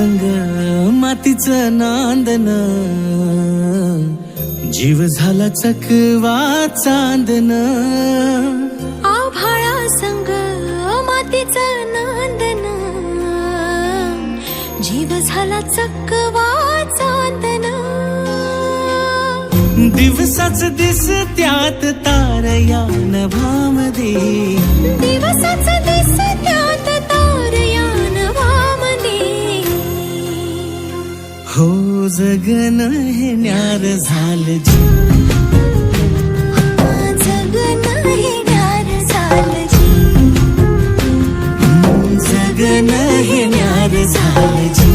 संग मातीचं नांदन, जीव झाला चकवा चांदन. आभाळा संग मातीचं नांदन, जीव झाला चकवा चांदन. दिवसाच दिसत्यात तारया नभामध्ये, दिवसाच दिसत्यात तारया नभामध्ये. हो जगन हे न्यार झालं जी, जगन हे न्यार झालं जी. जगन हे न्यार झालं जी,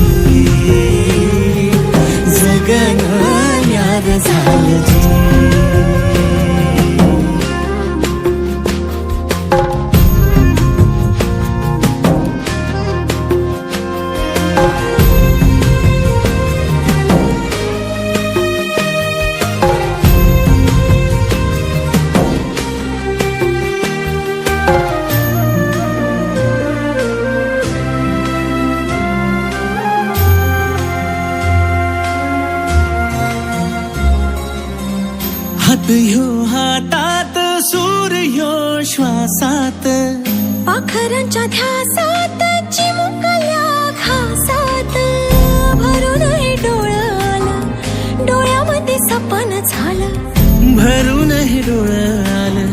जगन न्यार झालं जी. हात ह्यो हातात, सूर ह्यो श्वासात, पाखरांच्या ध्यासात, चिमुकल्या घासात. भरून हे डोळं आलं, डोळ्यामध्ये सपन झालं. भरून हे डोळं आलं,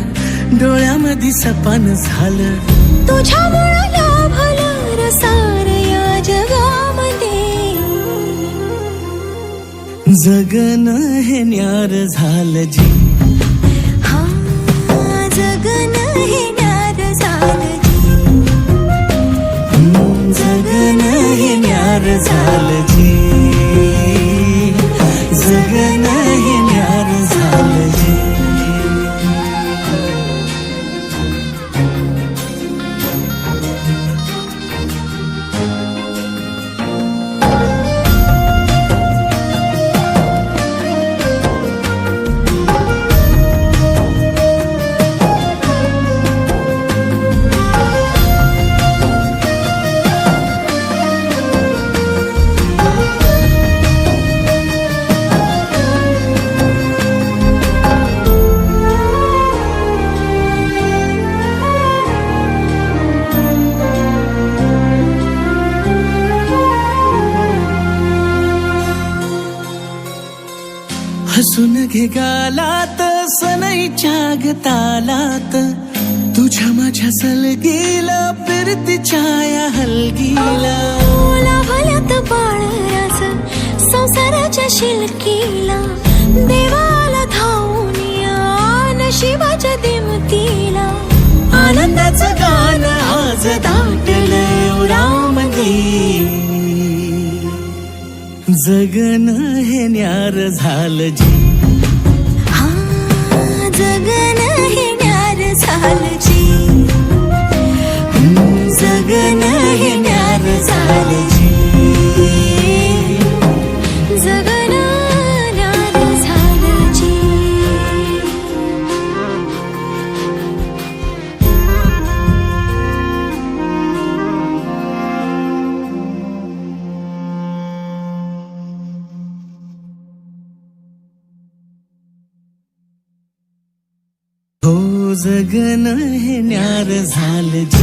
डोळ्यामध्ये सपन झालं. तुझ्यामुळं लाभलं रसार या जगामध्ये. जगन हे न्यार झालं जी, हा जगन हे न्यार झालं जी. जगन हे न्यार झालं जी, जगन हे न्यार झालं जी. हसून घे गालात, सनईच्या गतालात, तुझ्या माझ्या सलगीला, फिरतीच्या या हलगीला. लाभल्यात बाळराज संसाराच्या शिलकीला. देवाला धावून या नशिबाच्या दिमतीला. आनंदाचं गाणं आज दाटलं उरामध्ये. जगन हे न्यार झालं जी, हा जगन हे न्यार झालं जी. जगन हे न्यार झालं जी. जगन न्यार झालं जी. हो जगन हे न्यार झालं जी.